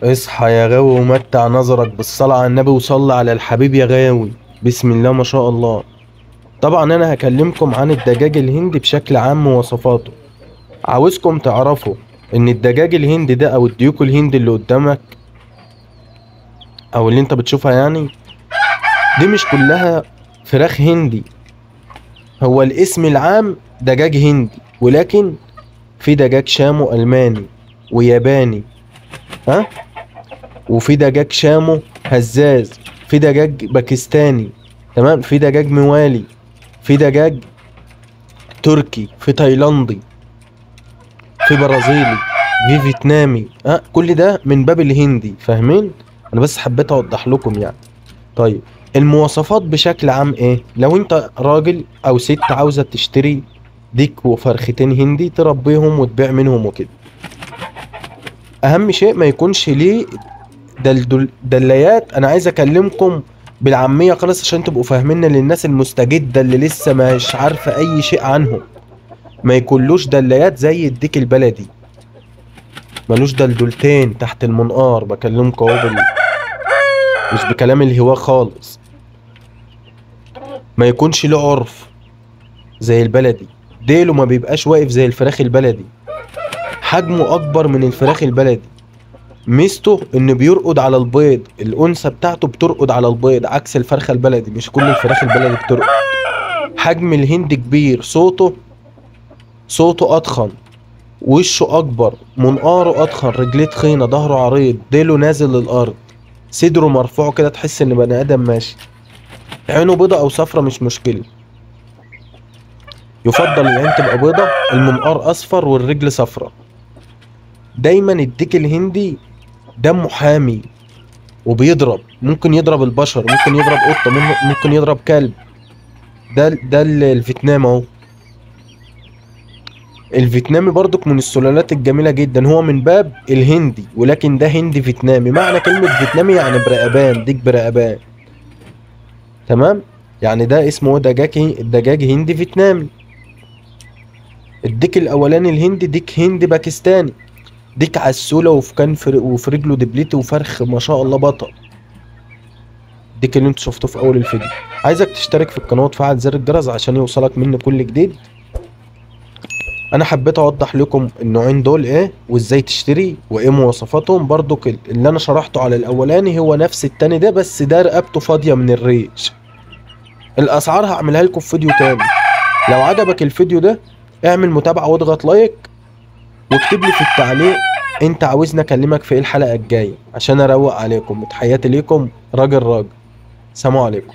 اصحى يا غاوي ومتع نظرك بالصلاة على النبي وصلي على الحبيب يا غاوي. بسم الله ما شاء الله. طبعا انا هكلمكم عن الدجاج الهندي بشكل عام ووصفاته. عاوزكم تعرفوا ان الدجاج الهندي ده او الديوك الهندي اللي قدامك او اللي انت بتشوفها يعني، دي مش كلها فراخ هندي. هو الاسم العام دجاج هندي، ولكن في دجاج شامو الماني وياباني، ها، وفي دجاج شامو هزاز، في دجاج باكستاني، تمام، في دجاج موالي، في دجاج تركي، في تايلاندي، في برازيلي، في فيتنامي، كل ده من باب الهندي، فاهمين؟ انا بس حبيت اوضح لكم يعني. طيب، المواصفات بشكل عام ايه؟ لو انت راجل او ست عاوزة تشتري ديك وفرختين هندي تربيهم وتبيع منهم وكده، اهم شيء ما يكونش ليه دليات. انا عايز اكلمكم بالعامية خالص عشان تبقوا فاهمين للناس المستجدة اللي لسه مش عارفة اي شيء عنهم. ما يكونلوش دليات زي الديك البلدي، ملوش دلدولتين تحت المنقار. بكلمكم اهو مش بكلام الهواء خالص. ما يكونش له عرف زي البلدي، ديله ما بيبقاش واقف زي الفراخ البلدي، حجمه اكبر من الفراخ البلدي. ميزته انه بيرقد على البيض، الانثى بتاعته بترقد على البيض عكس الفرخه البلدي، مش كل الفراخ البلدي بترقد. حجم الهند كبير، صوته اضخم، وشه اكبر، منقاره اضخم، رجليه تخينه، ظهره عريض، ديله نازل للارض، صدره مرفوع كده تحس ان بني ادم ماشي. عينه بيضة او صفرة مش مشكلة، يفضل العين تبقى بيضة، المنقار اصفر والرجل صفرة. دايما الديك الهندي دمه حامي وبيضرب، ممكن يضرب البشر، ممكن يضرب قطة، ممكن يضرب كلب. ده الفيتنام اهو. الفيتنامي برضك من السلالات الجميلة جدا، هو من باب الهندي ولكن ده هندي فيتنامي. معنى كلمة فيتنامي يعني برقبان، ديك برقبان، تمام. يعني ده اسمه دجاج هندي فيتنامي. الديك الاولاني الهندي ديك هندي باكستاني، ديك عسولة وفي رجله دبلتي وفرخ ما شاء الله بطل. الديك اللي انت شفته في اول الفيديو. عايزك تشترك في القناة وتفعل زر الجرس عشان يوصلك مني كل جديد. انا حبيت اوضح لكم النوعين دول ايه وازاي تشتري وايه مواصفاتهم. برضو اللي انا شرحته على الاولاني هو نفس التاني ده، بس ده رقبته فاضية من الريش. الاسعار هعملها لكم في فيديو تاني. لو عجبك الفيديو ده اعمل متابعة واضغط لايك، واكتب لي في التعليق انت عاوزني اكلمك في ايه الحلقة الجاية عشان اروق عليكم. تحياتي ليكم، راجل. سلام عليكم.